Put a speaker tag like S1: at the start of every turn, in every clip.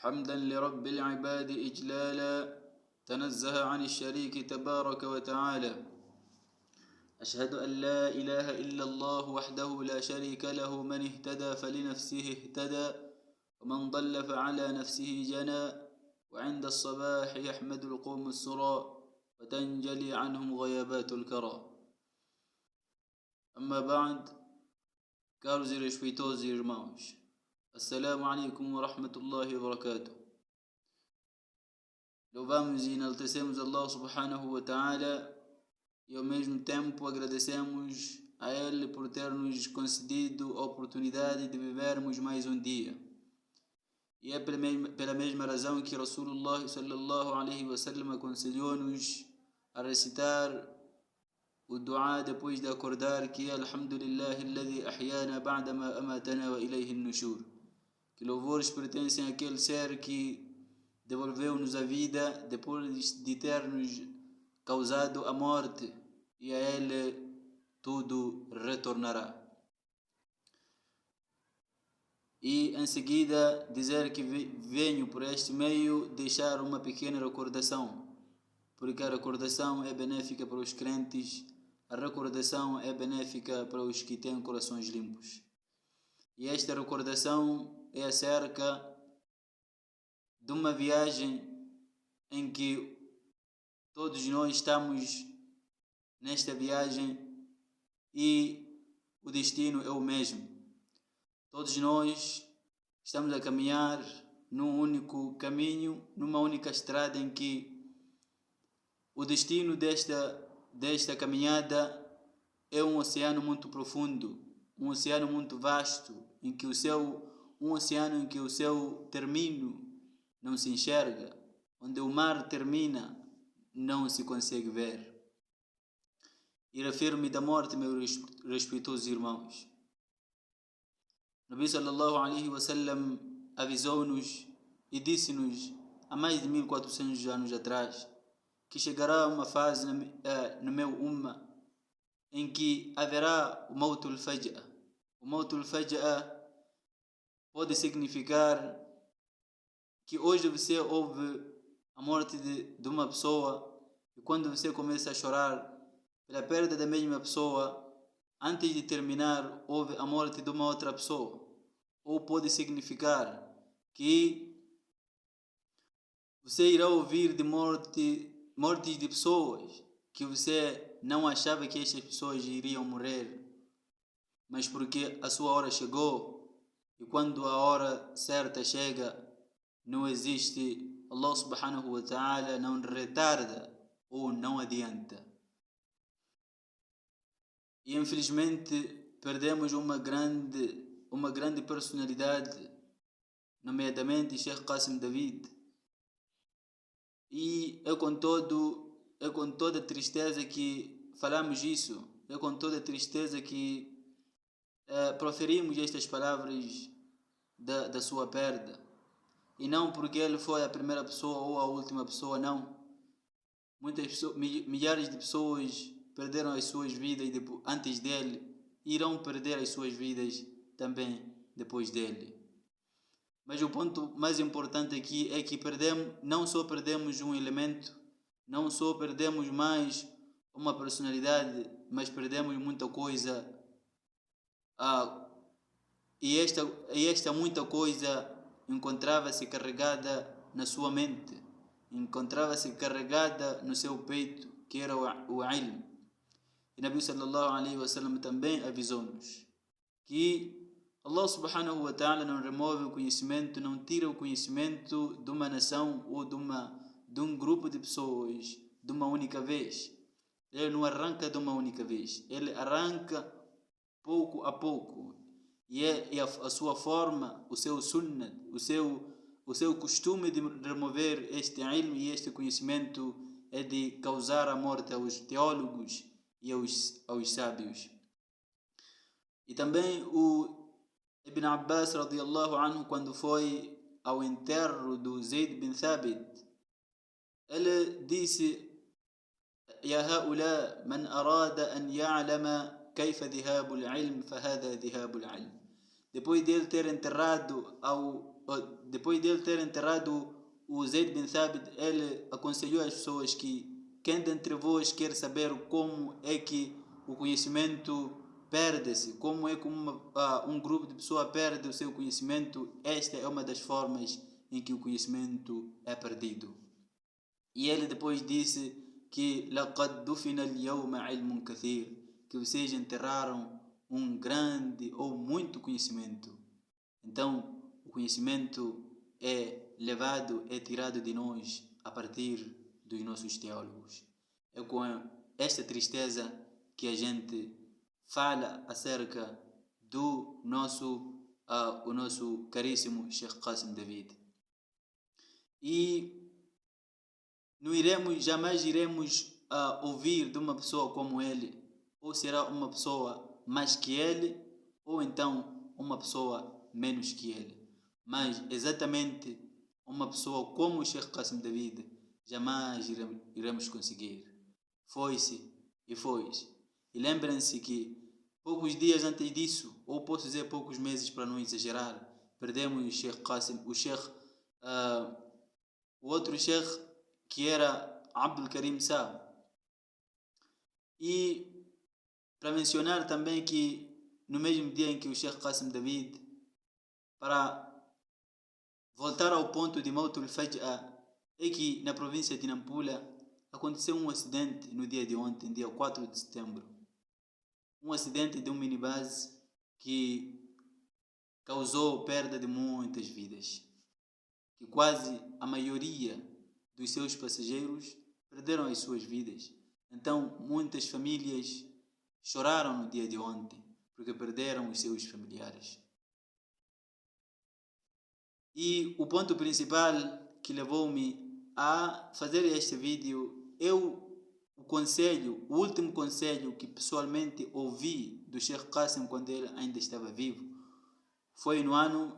S1: حمدا لرب العباد إجلالا تنزه عن الشريك تبارك وتعالى. أشهد أن لا إله إلا الله وحده لا شريك له، من اهتدى فلنفسه اهتدى ومن ضل فعلى نفسه جنى. وعند الصباح يحمد القوم السرى وتنجلي عنهم غيابات الكرى. أما بعد, caros e respeitosos irmãos, Assalamu alaikum wa rahmatullahi wa barakatuh. Louvamos e enaltecemos Allah subhanahu wa ta'ala e ao mesmo tempo agradecemos a Ele por ter nos concedido a oportunidade de vivermos mais um dia. E é pela mesma razão que Rasulullah sallallahu alaihi wa sallam aconselhou-nos a recitar o dua depois de acordar, que é Alhamdulillahi alladhi ahyana ba'dama amatana wa ilayhi an-nushur. Que louvores pertencem àquele ser que devolveu-nos a vida depois de ter-nos causado a morte, e a Ele tudo retornará. E em seguida dizer que venho por este meio deixar uma pequena recordação, porque a recordação é benéfica para os crentes, a recordação é benéfica para os que têm corações limpos. E esta recordação é acerca de uma viagem em que todos nós estamos nesta viagem e o destino é o mesmo. Todos nós estamos a caminhar num único caminho, numa única estrada, em que o destino desta caminhada é um oceano muito profundo, um oceano muito vasto, um oceano em que o seu término não se enxerga, onde o mar termina, não se consegue ver. E refiro-me da morte, meus respeitosos irmãos. Nabi sallallahu alaihi wa sallam avisou-nos e disse-nos há mais de 1400 anos atrás que chegará uma fase no meu umma em que haverá o mautul faj'a. O mautul faj'a pode significar que hoje você ouve a morte de uma pessoa e quando você começa a chorar pela perda da mesma pessoa, antes de terminar houve a morte de uma outra pessoa. Ou pode significar que você irá ouvir de mortes de pessoas que você não achava que estas pessoas iriam morrer, mas porque a sua hora chegou, e quando a hora certa chega, não existe, Allah subhanahu wa ta'ala não retarda ou não adianta. E infelizmente perdemos uma grande personalidade, nomeadamente Sheikh Qasim David. E é com toda tristeza que falamos isso, é com toda tristeza que proferimos estas palavras da sua perda. E não porque ele foi a primeira pessoa ou a última pessoa, não. Milhares de pessoas perderam as suas vidas antes dele, irão perder as suas vidas também depois dele. Mas o ponto mais importante aqui é que não só perdemos um elemento, não só perdemos mais uma personalidade, mas perdemos muita coisa. E esta muita coisa encontrava-se carregada na sua mente, encontrava-se carregada no seu peito, que era o ilm. E Nabi sallallahu alaihi wa sallam também avisou-nos que Allah subhanahu wa ta'ala não remove o conhecimento, não tira o conhecimento de uma nação ou de um grupo de pessoas de uma única vez. Ele não arranca de uma única vez, ele arranca pouco a pouco. E a sua forma, o seu sunnah, o seu costume de remover este ilm e este conhecimento é de causar a morte aos teólogos e aos sábios. E também o Ibn Abbas radiyallahu anhu, quando foi ao enterro do Zayd bin Thabit, ele disse: Ya haula man arada an ya'lama كيف ذهاب العلم فهذا ذهاب العلم. depois dele ter enterrado o Zayd bin Thabit, ele aconselhou as pessoas que quem dentre vós quer saber como é que o conhecimento perde-se, como é que um grupo de pessoas perde o seu conhecimento, esta é uma das formas em que o conhecimento é perdido. E ele depois disse que لَقَدْ دُفِنَ الْيَوْمَ عِلْمٌ كَثِيرٌ, que vocês enterraram um grande ou muito conhecimento. Então, o conhecimento é levado, é tirado de nós a partir dos nossos teólogos. É com esta tristeza que a gente fala acerca do o nosso caríssimo Sheikh Qasim David. E jamais iremos ouvir de uma pessoa como ele, ou será uma pessoa mais que ele, ou então uma pessoa menos que ele. Mas exatamente uma pessoa como o Sheikh Qasim David jamais iremos conseguir. Foi-se e foi-se. E lembrem-se que poucos dias antes disso, ou posso dizer poucos meses para não exagerar, perdemos o Sheikh Qasim, o outro Sheikh, que era Abdul Karim Saab. E para mencionar também que no mesmo dia em que o Sheikh Qasim David, para voltar ao ponto de Mautul Faj'a, é que na província de Nampula aconteceu um acidente no dia de ontem, dia 4 de setembro. Um acidente de um minibus que causou perda de muitas vidas, que quase a maioria dos seus passageiros perderam as suas vidas. Então, muitas famílias choraram no dia de ontem, porque perderam os seus familiares. E o ponto principal que levou-me a fazer este vídeo, o último conselho que pessoalmente ouvi do Sheikh Qasim quando ele ainda estava vivo, foi no ano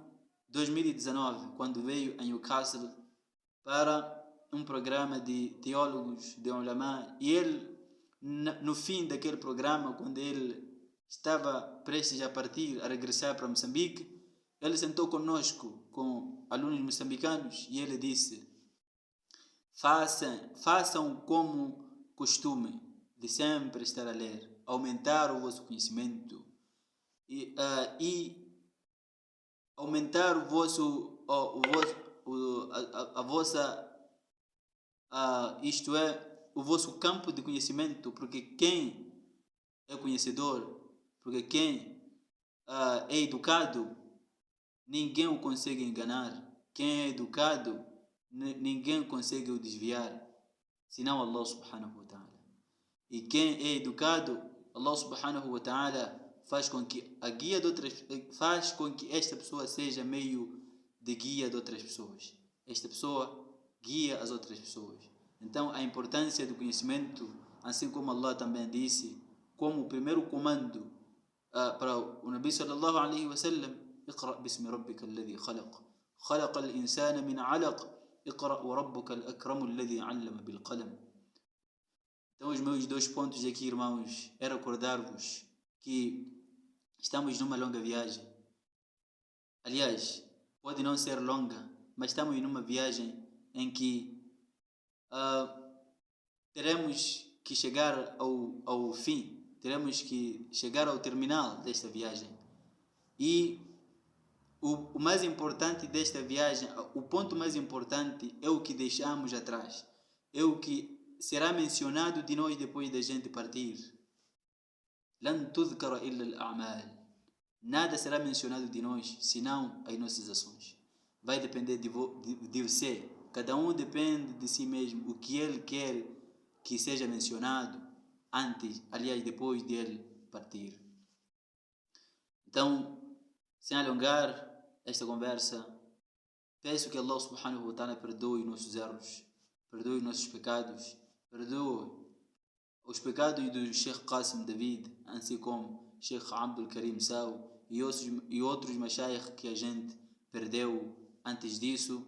S1: 2019, quando veio a Newcastle para um programa de teólogos, de ulama, e ele, no fim daquele programa, quando ele estava prestes a partir, a regressar para Moçambique, ele sentou conosco, com alunos moçambicanos, e ele disse: façam como costume de sempre estar a ler, aumentar o vosso conhecimento e aumentar a vossa isto é, o vosso campo de conhecimento, porque quem é conhecedor, porque quem é educado, ninguém o consegue enganar. Quem é educado, ninguém consegue o desviar, senão Allah subhanahu wa ta'ala. E quem é educado, Allah subhanahu wa ta'ala faz com que esta pessoa seja meio de guia de outras pessoas. Esta pessoa guia as outras pessoas. Então, a importância do conhecimento, assim como Allah também disse, como o primeiro comando para o Nabi sallallahu alaihi wa sallam: اقرأ باسم ربك الذي خلق خلق الإنسان من علق اقرأ وربك الأكرم الذي علم بالقلم. Então, os meus 2 pontos aqui, irmãos, é recordar-vos que estamos numa longa viagem. Aliás, pode não ser longa, mas estamos numa viagem em que teremos que chegar ao fim, teremos que chegar ao terminal desta viagem. E o mais importante desta viagem, o ponto mais importante é o que deixamos atrás, é o que será mencionado de nós depois da gente partir. لن تذكر إلا الأعمال. Nada será mencionado de nós, senão as nossas ações. Vai depender de você. Cada um depende de si mesmo, o que ele quer que seja mencionado depois de ele partir. Então, sem alongar esta conversa, peço que Allah subhanahu wa ta'ala perdoe nossos erros, perdoe nossos pecados, perdoe os pecados do Sheikh Qasim David, assim como Sheikh Abdul Karim Saab e outros mashayikh que a gente perdeu antes disso,